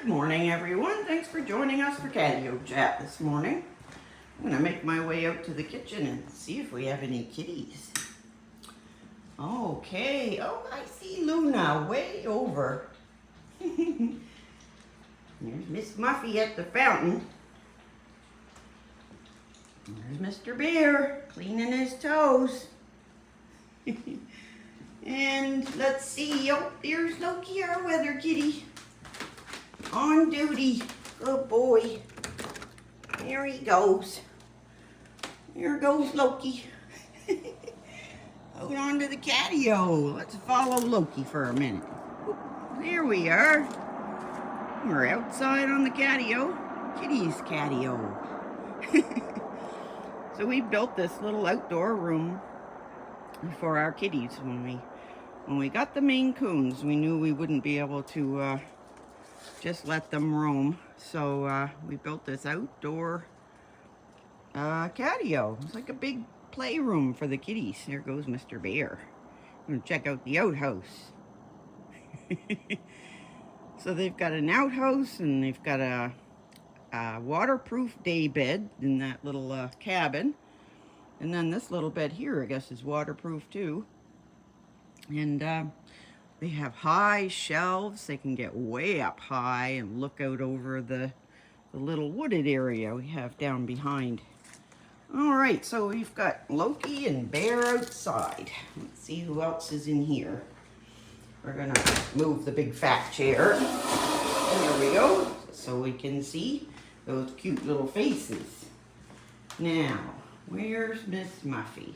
Good morning, everyone. Thanks for joining us for Catio Chat this morning. I'm going to make my way out to the kitchen and see if we have any kitties. Okay. Oh, I see Luna way over. There's Miss Muffy at the fountain. There's Mr. Bear cleaning his toes. And let's see. Oh, there's Loki, our weather kitty. On duty. Good boy. There he goes. There goes Loki. Out onto the catio. Let's follow Loki for a minute. There we are. We're outside on the catio. Kitties catio. So we built this little outdoor room for our kitties. When we got the mainecoons, we knew we wouldn't be able to just let them roam. So we built this outdoor catio. It's like a big playroom for the kitties. There goes Mr. Bear. I'm gonna check out the outhouse. So they've got an outhouse and they've got a waterproof day bed in that little cabin. And then this little bed here, I guess, is waterproof too. And they have high shelves. They can get way up high and look out over the little wooded area we have down behind. All right, so we've got Loki and Bear outside. Let's see who else is in here. We're gonna move the big fat chair. There we go, so we can see those cute little faces. Now, where's Miss Muffy?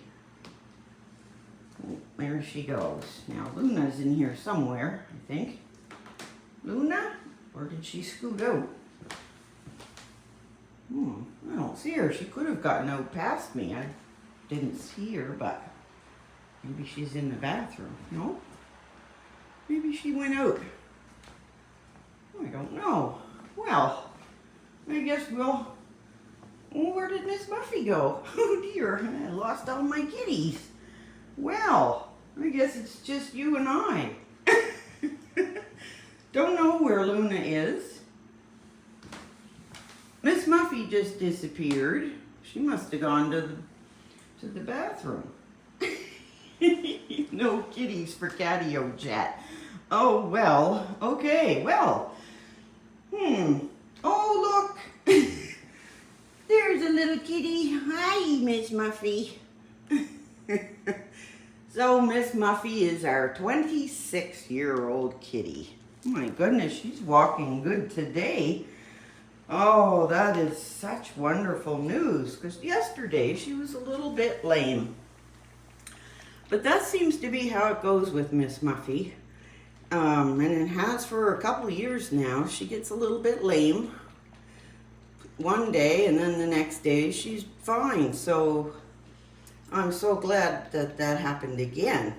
Oh, there she goes. Now, Luna's in here somewhere, I think. Luna? Or did she scoot out? I don't see her. She could have gotten out past me. I didn't see her, but maybe she's in the bathroom. No? Maybe she went out. I don't know. Well, I guess we'll... Oh, where did Miss Muffy go? Oh dear, I lost all my kitties. Well, I guess it's just you and I. Don't know where Luna is. Miss Muffy just disappeared. She must have gone to the bathroom. No kitties for Catio Chat. Oh, well, okay, well. Oh, look. There's a little kitty. Hi, Miss Muffy. So, Miss Muffy is our 26-year-old kitty. Oh my goodness, she's walking good today. Oh, that is such wonderful news, because yesterday she was a little bit lame. But that seems to be how it goes with Miss Muffy. And it has for a couple of years now. She gets a little bit lame one day, and then the next day she's fine. So I'm so glad that that happened again,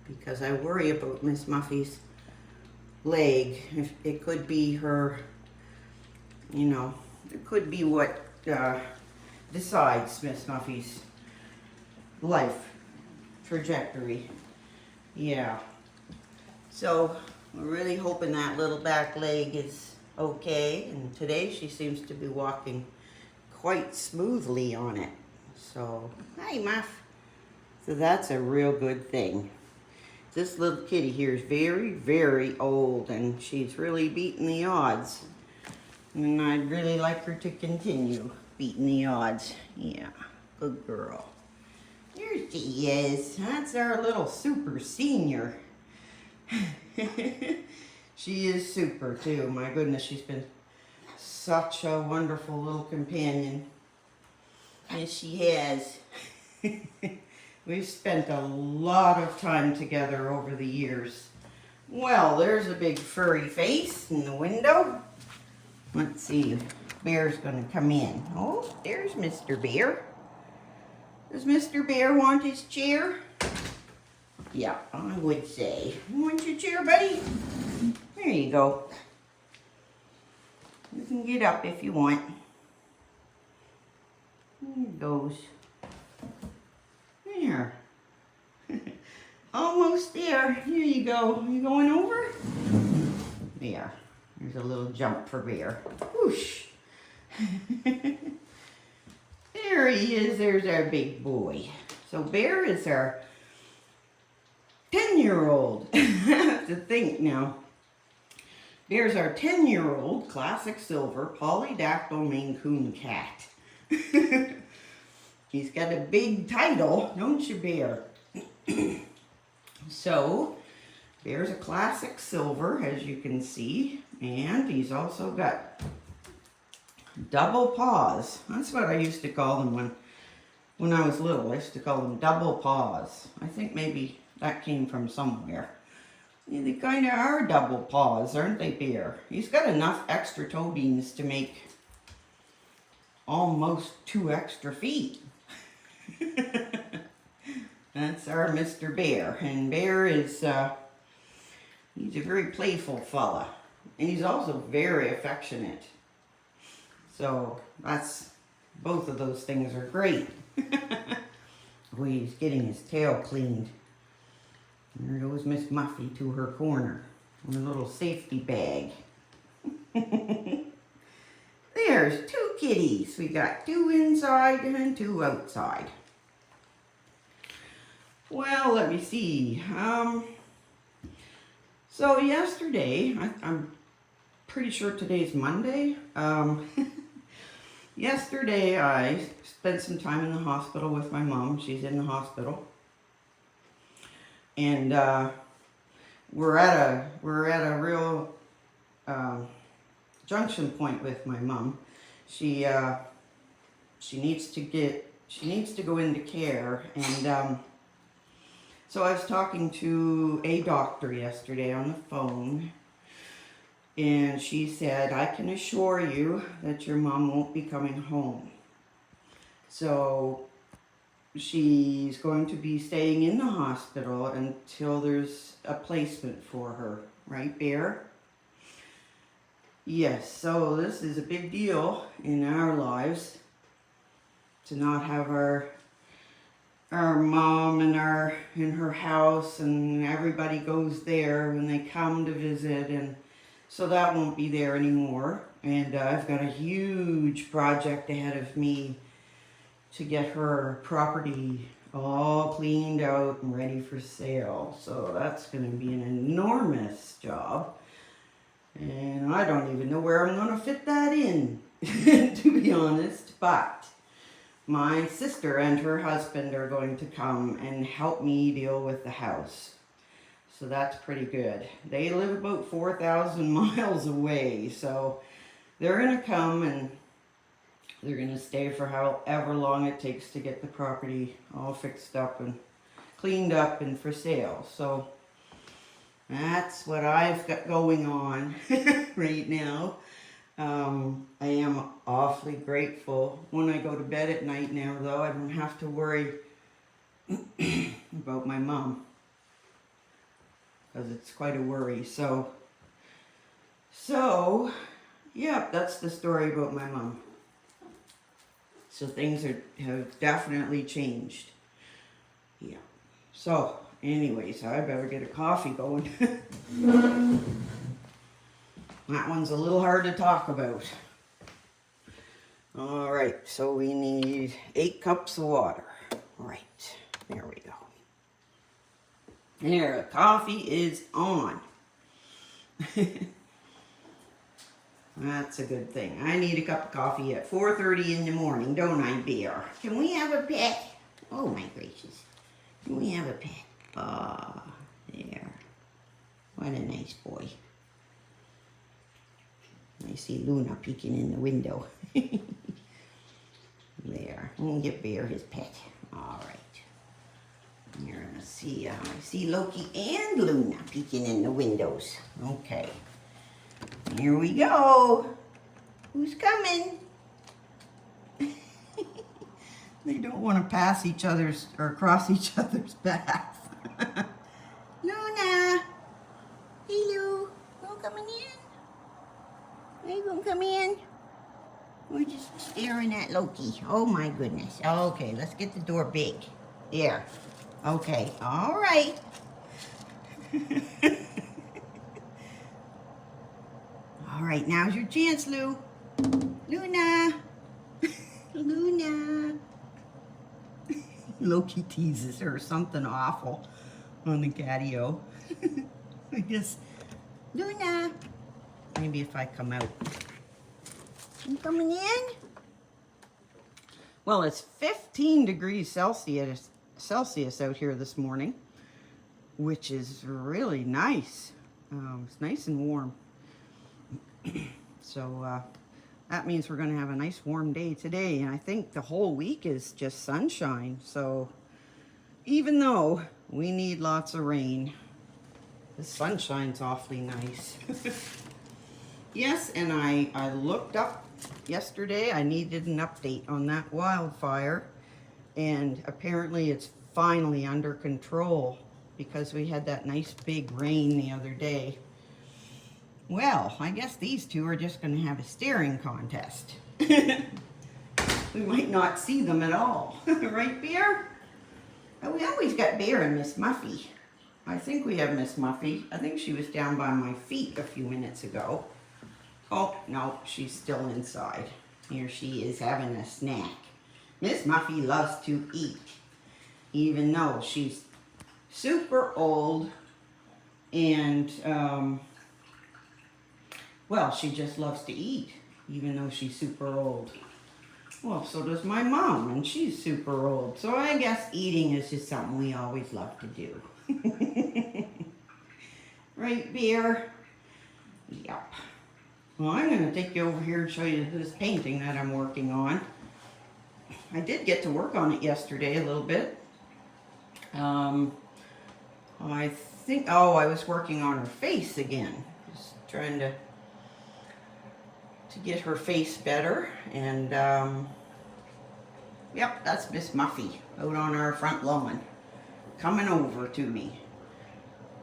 because I worry about Miss Muffy's leg. If it could be her, you know, it could be what decides Miss Muffy's life trajectory. Yeah. So we're really hoping that little back leg is okay. And today she seems to be walking quite smoothly on it. So, hi Muff. So that's a real good thing. This little kitty here is very, very old, and she's really beating the odds. And I'd really like her to continue beating the odds. Yeah, good girl. There she is. That's our little super senior. She is super too. My goodness, she's been such a wonderful little companion. Yes, she has. We've spent a lot of time together over the years. Well, there's a big furry face in the window. Let's see, Bear's gonna come in. Oh, there's Mr. Bear. Does Mr. Bear want his chair? Yeah, I would say. You want your chair, buddy? There you go. You can get up if you want. There it goes. There. Almost there. Here you go. You going over? There. There's a little jump for Bear. Whoosh. There he is. There's our big boy. So Bear is our 10-year-old. I have to think now. Bear's our 10-year-old classic silver polydactyl mainecoon cat. He's got a big title, don't you, Bear? So, Bear's a classic silver, as you can see, and he's also got double paws. That's what I used to call them when I was little. I used to call them double paws. I think maybe that came from somewhere. Yeah, they kind of are double paws, aren't they, Bear? He's got enough extra toe beans to make almost 2 extra feet. That's our Mr. Bear. And Bear is, he's a very playful fella. And he's also very affectionate. So that's, both of those things are great. Oh, he's getting his tail cleaned. There goes Miss Muffy to her corner in a little safety bag. There's 2 kitties. We got 2 inside and 2 outside. Well, let me see. So yesterday, I'm pretty sure today's Monday. Yesterday I spent some time in the hospital with my mom. She's in the hospital. And we're at a real junction point with my mom. She needs to go into care, and so I was talking to a doctor yesterday on the phone, and she said, I can assure you that your mom won't be coming home. So she's going to be staying in the hospital until there's a placement for her. Right, Bear? Yes, so this is a big deal in our lives to not have our mom in her house, and everybody goes there when they come to visit, and so that won't be there anymore. And I've got a huge project ahead of me to get her property all cleaned out and ready for sale. So that's going to be an enormous job. And I don't even know where I'm going to fit that in, to be honest. But my sister and her husband are going to come and help me deal with the house. So that's pretty good. They live about 4,000 miles away. So they're going to come and they're going to stay for however long it takes to get the property all fixed up and cleaned up and for sale. So that's what I've got going on right now. I am awfully grateful when I go to bed at night now, though. I don't have to worry about my mom, because it's quite a worry. So yeah, that's the story about my mom. So things have definitely changed. Yeah. So anyways, I better get a coffee going. That one's a little hard to talk about. All right, so we need 8 cups of water. All right, there we go. There, the coffee is on. That's a good thing. I need a cup of coffee at 4:30 in the morning, don't I, Bear? Can we have a pet? Oh my gracious. Can we have a pet? Ah, there. What a nice boy. I see Luna peeking in the window. There. We'll get Bear his pet. All right. Here, let's see. I see Loki and Luna peeking in the windows. Okay. Here we go. Who's coming? They don't want to pass each other's or cross each other's paths. Luna. Hello. You coming in? Are you gonna come in? We're just staring at Loki. Oh my goodness. Okay, let's get the door big. There. Okay. All right. All right, now's your chance, Lou. Luna. Luna. Loki teases her something awful on the catio. I guess, Luna. Maybe if I come out. You coming in? Well, it's 15 degrees Celsius out here this morning, which is really nice. It's nice and warm. So that means we're going to have a nice warm day today. And I think the whole week is just sunshine. So even though we need lots of rain, the sunshine's awfully nice. Yes, and I looked up yesterday. I needed an update on that wildfire. And apparently it's finally under control because we had that nice big rain the other day. Well, I guess these two are just going to have a staring contest. We might not see them at all. Right, Bear? Oh, we always got Bear and Miss Muffy. I think we have Miss Muffy. I think she was down by my feet a few minutes ago. Oh, no, she's still inside. Here she is having a snack. Miss Muffy loves to eat, even though she's super old and, well, she just loves to eat, even though she's super old. Well, so does my mom, and she's super old. So I guess eating is just something we always love to do. Right, Bear? Yep. Well, I'm going to take you over here and show you this painting that I'm working on. I did get to work on it yesterday a little bit. I think, oh, I was working on her face again. Just trying to get her face better. And, yep, that's Miss Muffy out on our front lawn, coming over to me.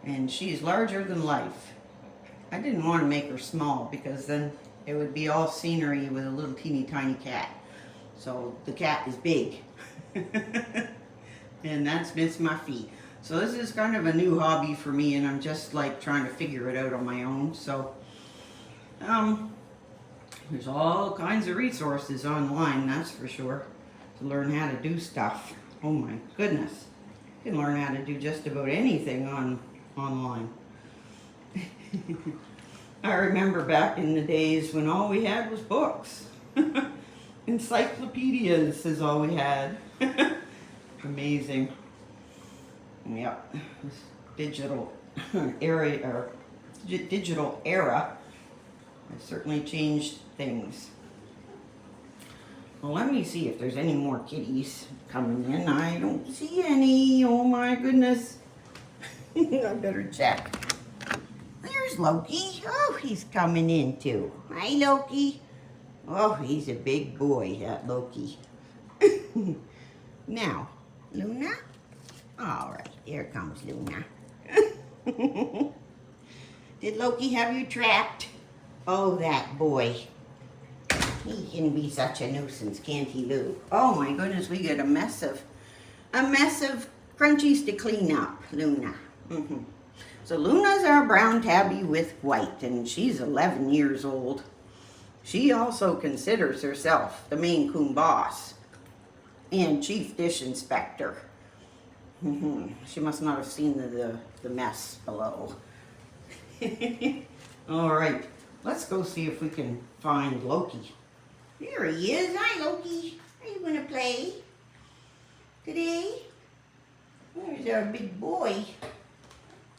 And she's larger than life. I didn't want to make her small because then it would be all scenery with a little teeny tiny cat. So the cat is big. And that's Miss Muffy. So this is kind of a new hobby for me, and I'm just like trying to figure it out on my own. So there's all kinds of resources online, that's for sure, to learn how to do stuff. Oh my goodness. You can learn how to do just about anything online. I remember back in the days when all we had was books. Encyclopedias is all we had. Amazing. Yep, this digital era has certainly changed things. Well, let me see if there's any more kitties coming in. I don't see any. Oh my goodness. I better check. There's Loki. Oh, he's coming in too. Hi, Loki. Oh, he's a big boy, that Loki. Now, Luna? All right, here comes Luna. Did Loki have you trapped? Oh, that boy. He can be such a nuisance, can't he, Lou? Oh my goodness, we got a mess of crunchies to clean up, Luna. So Luna's our brown tabby with white, and she's 11 years old. She also considers herself the mainecoon boss and chief dish inspector. She must not have seen the mess below. All right, let's go see if we can find Loki. Here he is. Hi, Loki. Are you going to play today? There's our big boy.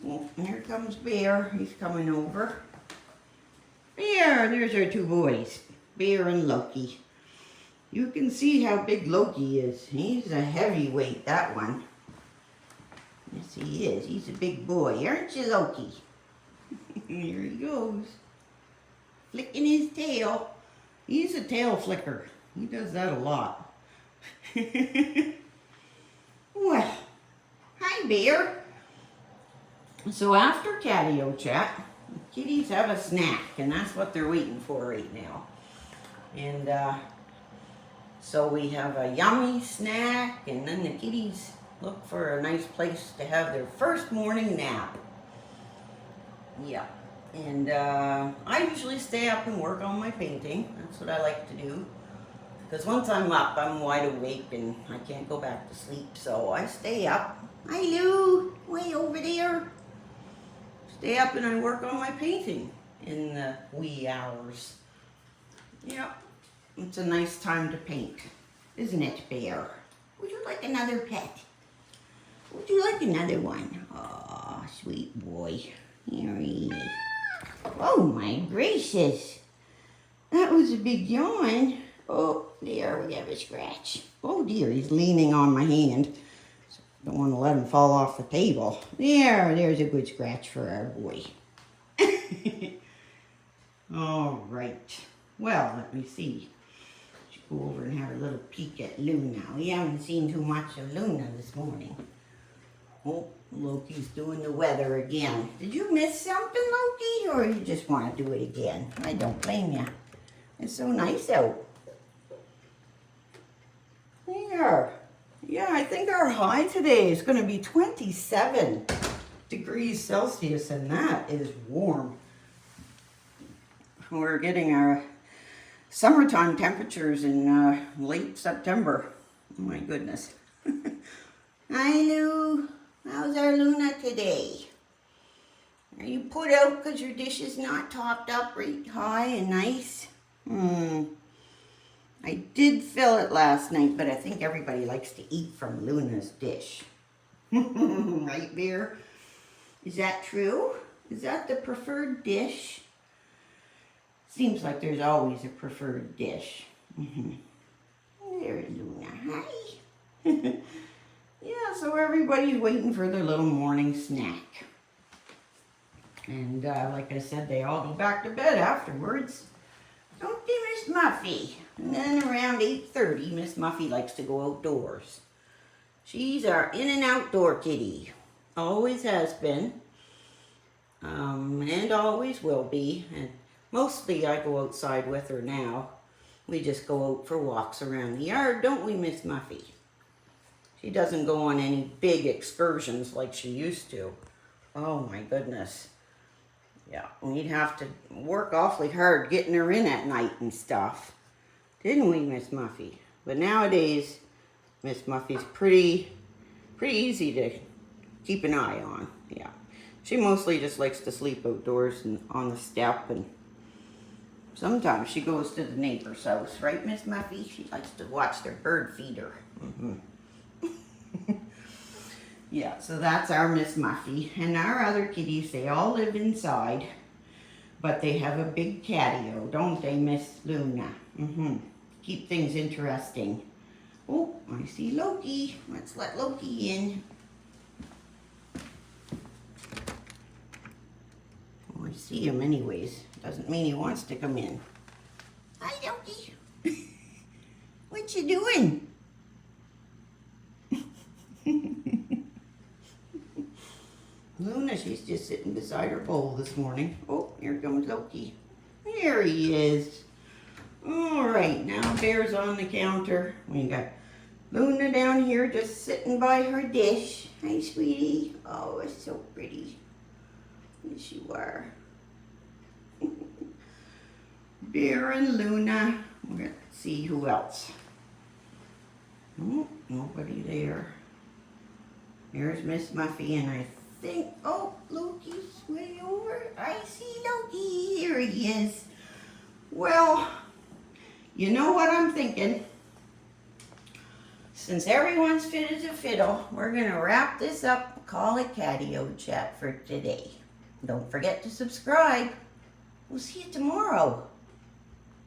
Oh, here comes Bear. He's coming over. Bear, there's our two boys, Bear and Loki. You can see how big Loki is. He's a heavyweight, that one. Yes, he is. He's a big boy, aren't you, Loki? Here he goes. Flicking his tail. He's a tail flicker. He does that a lot. Well, hi, Bear. So after Catio Chat, kitties have a snack, and that's what they're waiting for right now. And so we have a yummy snack, and then the kitties look for a nice place to have their first morning nap. Yeah, And I usually stay up and work on my painting. That's what I like to do. Because once I'm up, I'm wide awake and I can't go back to sleep. So I stay up. Hi, Lou. Way over there. Stay up and I work on my painting in the wee hours. Yep. It's a nice time to paint. Isn't it, Bear? Would you like another pet? Would you like another one? Aw, sweet boy. Here he is. Oh, my gracious. That was a big yawn. Oh, there we have a scratch. Oh, dear, he's leaning on my hand. Don't want to let him fall off the table. There's a good scratch for our boy. All right. Well, let me see. Let's go over and have a little peek at Luna. We haven't seen too much of Luna this morning. Oh, Loki's doing the weather again. Did you miss something, Loki, or you just want to do it again? I don't blame you. It's so nice out. There. Yeah, I think our high today is going to be 27 degrees Celsius, and that is warm. We're getting our summertime temperatures in late September. Oh my goodness. Hi, Lou. How's our Luna today? Are you put out because your dish is not topped up right high and nice? I did fill it last night, but I think everybody likes to eat from Luna's dish. Right, Bear? Is that true? Is that the preferred dish? Seems like there's always a preferred dish. There's Luna. Hi. Yeah, so everybody's waiting for their little morning snack. And like I said, they all go back to bed afterwards. Don't they, Miss Muffy? And then around 8:30, Miss Muffy likes to go outdoors. She's our in and outdoor kitty. Always has been. And always will be. And mostly I go outside with her now. We just go out for walks around the yard, don't we, Miss Muffy? She doesn't go on any big excursions like she used to. Oh my goodness. Yeah, we'd have to work awfully hard getting her in at night and stuff. Didn't we, Miss Muffy? But nowadays, Miss Muffy's pretty easy to keep an eye on. Yeah. She mostly just likes to sleep outdoors and on the step, and sometimes she goes to the neighbor's house, right, Miss Muffy? She likes to watch their bird feeder. Yeah, so that's our Miss Muffy. And our other kitties, they all live inside, but they have a big catio, don't they, Miss Luna? Keep things interesting. Oh, I see Loki. Let's let Loki in. Oh, I see him anyways. Doesn't mean he wants to come in. Hi, Loki. What you doing? Luna, she's just sitting beside her bowl this morning. Oh, here comes Loki. There he is. All right, now Bear's on the counter. We got Luna down here just sitting by her dish. Hi, sweetie. Oh, it's so pretty. Yes, you are. Bear and Luna. We're going to see who else. Oh, nobody there. Here's Miss Muffy, and I think, oh, Loki's way over. I see Loki. Here he is. Well, you know what I'm thinking? Since everyone's fit as a fiddle, we're going to wrap this up and call it Catio Chat for today. Don't forget to subscribe. We'll see you tomorrow.